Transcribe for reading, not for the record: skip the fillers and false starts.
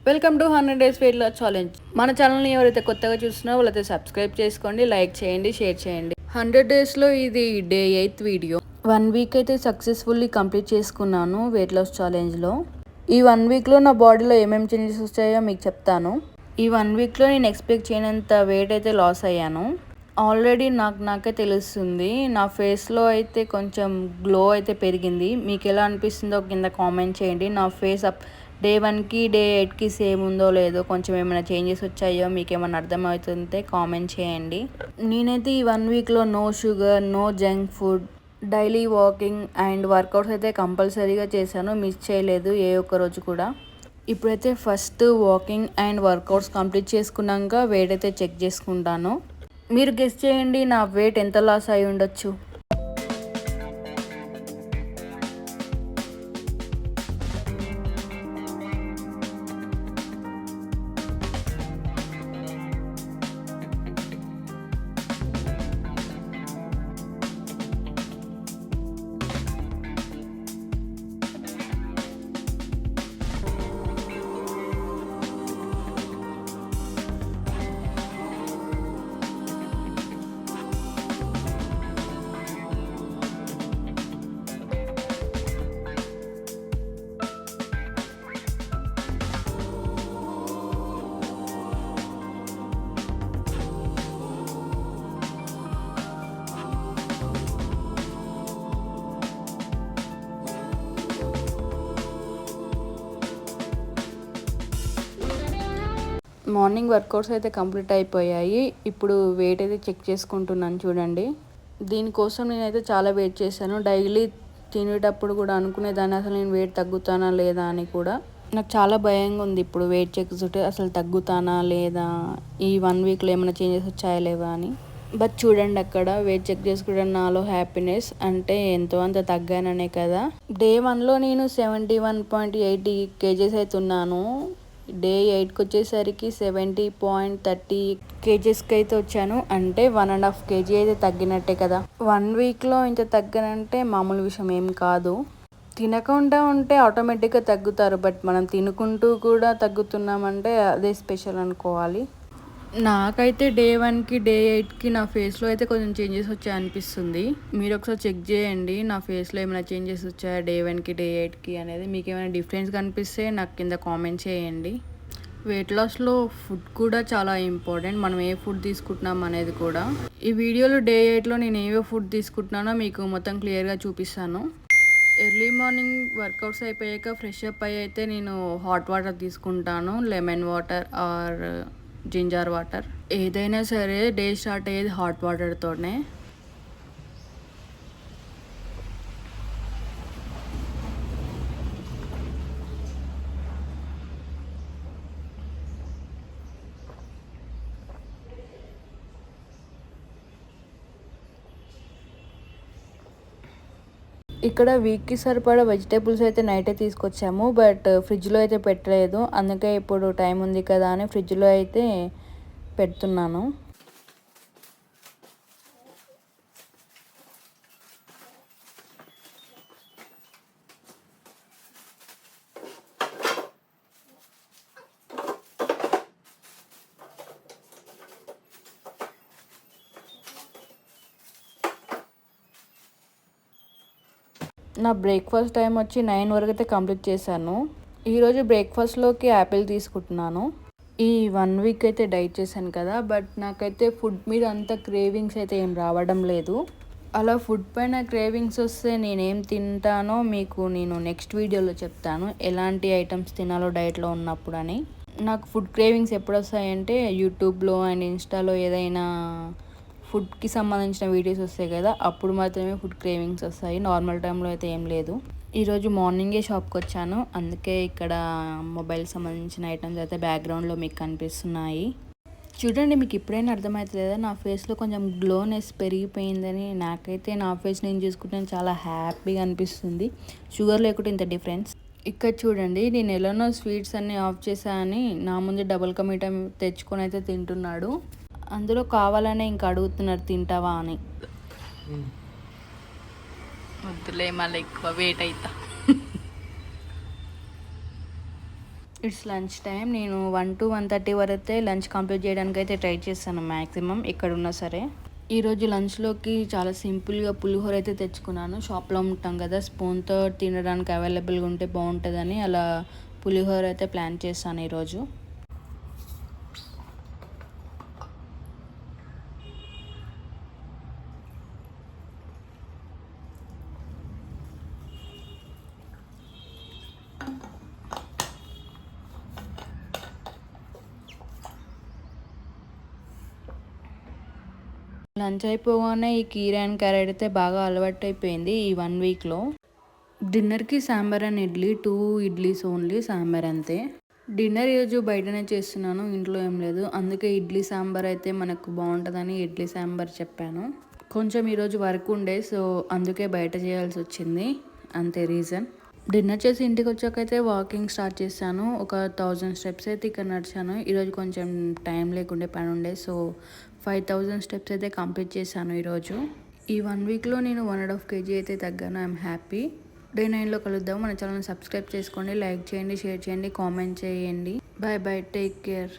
Welcome to 100 days weight loss challenge. మన ఛానల్ని ఎవరైతే కొత్తగా చూస్తున్నారో వాళ్ళైతే సబ్స్క్రైబ్ చేసుకోండి, లైక్ చేయండి, షేర్ చేయండి. 100 డేస్లో ఇది డే 8th వీడియో. 1 వీక్ అయితే సక్సెస్ఫుల్లీ కంప్లీట్ చేసుకున్నాను వెయిట్ లాస్ ఛాలెంజ్లో. ఈ 1 వీక్లో నా బాడీలో ఏమేమి చేంజెస్ వచ్చాయో మీకు చెప్తాను. ఈ 1 వీక్లో నేను ఎక్స్పెక్ట్ చేయనంత వెయిట్ అయితే లాస్ అయ్యాను. ఆల్రెడీ నాకే తెలుస్తుంది. నా ఫేస్లో అయితే కొంచెం గ్లో అయితే పెరిగింది. మీకు ఎలా అనిపిస్తుందో కింద కామెంట్ చేయండి. నా ఫేస్ డే 1కి డే 8కి సేమ్ ఉందో లేదో, కొంచెం ఏమైనా చేంజెస్ వచ్చాయో మీకు ఏమైనా అర్థమవుతుంటే కామెంట్ చేయండి. నేనైతే ఈ 1 వీక్లో no sugar, no junk food, daily walking and workouts అయితే కంపల్సరీగా చేశాను. మిస్ చేయలేదు ఏ ఒక్క రోజు కూడా. ఇప్పుడైతే first walking and workouts complete చేసుకున్నాక వెయిట్ అయితే చెక్ చేసుకుంటాను. మీరు గెస్ చేయండి నా వెయిట్ ఎంత లాస్ అయి ఉండొచ్చు. మార్నింగ్ వర్కౌట్స్ అయితే కంప్లీట్ అయిపోయాయి. ఇప్పుడు వెయిట్ అయితే చెక్ చేసుకుంటున్నాను చూడండి. దీనికోసం నేనైతే చాలా వెయిట్ చేశాను. డైలీ తినేటప్పుడు కూడా అనుకునేదాన్ని అసలు నేను వెయిట్ తగ్గుతానా లేదా అని కూడా. నాకు చాలా భయంగా ఉంది ఇప్పుడు వెయిట్ చెక్ చేస్తుంటే, అసలు తగ్గుతానా లేదా, ఈ 1 వీక్లో ఏమైనా చేంజెస్ వచ్చాయా లేవా అని. బట్ చూడండి, అక్కడ వెయిట్ చెక్ చేసుకోవడం నాలో హ్యాపీనెస్. అంటే ఎంతో అంత తగ్గాననే కదా. డే 1లో నేను 71.80 kgs అయితే ఉన్నాను. డే 8కి వచ్చేసరికి 70.30 kgsకి అయితే వచ్చాను. అంటే 1.5 kg అయితే తగ్గినట్టే కదా. 1 వీక్లో ఇంత తగ్గనంటే మామూలు విషయం ఏం కాదు. తినకుండా ఉంటే ఆటోమేటిక్గా తగ్గుతారు, బట్ మనం తినుకుంటూ కూడా తగ్గుతున్నామంటే అదే స్పెషల్ అనుకోవాలి. నాకైతే డే 1కి డే 8కి నా ఫేస్లో అయితే కొంచెం చేంజెస్ వచ్చాయి అనిపిస్తుంది. మీరు ఒకసారి చెక్ చేయండి నా ఫేస్లో ఏమైనా చేంజెస్ వచ్చాయా డే 1కి డే 8కి అనేది. మీకు ఏమైనా డిఫరెన్స్ కనిపిస్తే నాకు కింద కామెంట్ చేయండి. వెయిట్ లాస్లో ఫుడ్ కూడా చాలా ఇంపార్టెంట్. మనం ఏ ఫుడ్ తీసుకుంటున్నాం అనేది కూడా. ఈ వీడియోలో డే 8లో నేను ఏవో ఫుడ్ తీసుకుంటున్నానో మీకు మొత్తం క్లియర్గా చూపిస్తాను. ఎర్లీ మార్నింగ్ వర్కౌట్స్ అయిపోయాక ఫ్రెష్ అప్ అయితే నేను హాట్ వాటర్ తీసుకుంటాను. Lemon water or ginger water, ఏదైనా సరే డే స్టార్ట్ అయ్యేది హాట్ వాటర్తోనే. ఇక్కడ వీక్కి సరిపడా వెజిటేబుల్స్ అయితే నైటే తీసుకొచ్చాము, బట్ ఫ్రిడ్జ్లో అయితే పెట్టలేదు. అందుకే ఇప్పుడు టైం ఉంది కదా అని ఫ్రిడ్జ్లో అయితే పెడుతున్నాను. నా బ్రేక్ఫాస్ట్ టైం వచ్చి 9 వరకు అయితే కంప్లీట్ చేశాను. ఈరోజు బ్రేక్ఫాస్ట్లోకి యాపిల్ తీసుకుంటున్నాను. ఈ 1 వీక్ అయితే డైట్ చేశాను కదా, బట్ నాకైతే ఫుడ్ మీద అంత క్రేవింగ్స్ అయితే ఏం రావడం లేదు. అలా ఫుడ్ పైన క్రేవింగ్స్ వస్తే నేనేం తింటానో మీకు నేను నెక్స్ట్ వీడియోలో చెప్తాను, ఎలాంటి ఐటమ్స్ తినాలో డైట్లో ఉన్నప్పుడు అని. నాకు ఫుడ్ క్రేవింగ్స్ ఎప్పుడు వస్తాయంటే యూట్యూబ్లో అండ్ ఇన్స్టాలో ఏదైనా ఫుడ్కి సంబంధించిన వీడియోస్ వస్తాయి కదా, అప్పుడు మాత్రమే ఫుడ్ క్రేవింగ్స్ వస్తాయి. నార్మల్ టైంలో అయితే ఏం లేదు. ఈరోజు మార్నింగే షాప్కి వచ్చాను, అందుకే ఇక్కడ మొబైల్ సంబంధించిన ఐటమ్స్ అయితే బ్యాక్గ్రౌండ్లో మీకు కనిపిస్తున్నాయి. చూడండి, మీకు ఇప్పుడైనా అర్థమవుతలేదా నా ఫేస్లో కొంచెం గ్లోనెస్ పెరిగిపోయిందని. నాకైతే నా ఫేస్ నేను చూసుకుంటే చాలా హ్యాపీగా అనిపిస్తుంది. షుగర్ లేకుంటే ఇంత డిఫరెన్స్. ఇక్కడ చూడండి, నేను ఎలానో స్వీట్స్ అన్నీ ఆఫ్ చేశా అని నా ముందు డబుల్ కా మీఠా తెచ్చుకొని అయితే తింటున్నాడు. అందులో కావాలనే ఇంకా అడుగుతున్నారు తింటావా అని. వద్దులే, మళ్ళీ ఎక్కువ వెయిట్ అవుతా. It's lunch time. నేను 1 to 1:30 వరకే లంచ్ కంప్లీట్ చేయడానికి అయితే ట్రై చేస్తాను మ్యాక్సిమం ఎక్కడున్నా సరే. ఈరోజు లంచ్లోకి చాలా సింపుల్గా పులిహోర అయితే తెచ్చుకున్నాను. షాప్లో ఉంటాం కదా, స్పూన్తో తినడానికి అవైలబుల్గా ఉంటే బాగుంటుందని అలా పులిహోర అయితే ప్లాన్ చేస్తాను ఈరోజు. లంచ్ అయిపోగానే ఈ కీరా అండ్ క్యారెట్ అయితే బాగా అలవాటు అయిపోయింది ఈ 1 వీక్లో. డిన్నర్కి సాంబార్ అండ్ ఇడ్లీ, 2 ఇడ్లీస్ ఓన్లీ, సాంబార్ అంతే. డిన్నర్ ఈరోజు బయటనే చేస్తున్నాను, ఇంట్లో ఏం లేదు. అందుకే ఇడ్లీ సాంబార్ అయితే మనకు బాగుంటుందని ఇడ్లీ సాంబార్ చెప్పాను. కొంచెం ఈరోజు వర్క్ ఉండే, సో అందుకే బయట చేయాల్సి వచ్చింది, అంతే రీజన్. డిన్నర్ చేసి ఇంటికి వచ్చాకైతే వాకింగ్ స్టార్ట్ చేశాను. ఒక 1000 స్టెప్స్ అయితే ఇక్కడ నడిచాను. ఈరోజు కొంచెం టైం లేకుండే, పని ఉండే, సో 5000 స్టెప్స్ అయితే కంప్లీట్ చేశాను ఈరోజు. ఈ 1 వీక్లో నేను 1.5 kg అయితే తగ్గాను. I'm happy. డే 9లో కలుద్దాం. మన ఛానల్ని సబ్స్క్రైబ్ చేసుకోండి, లైక్ చేయండి, షేర్ చేయండి, కామెంట్ చేయండి. Bye bye, take care.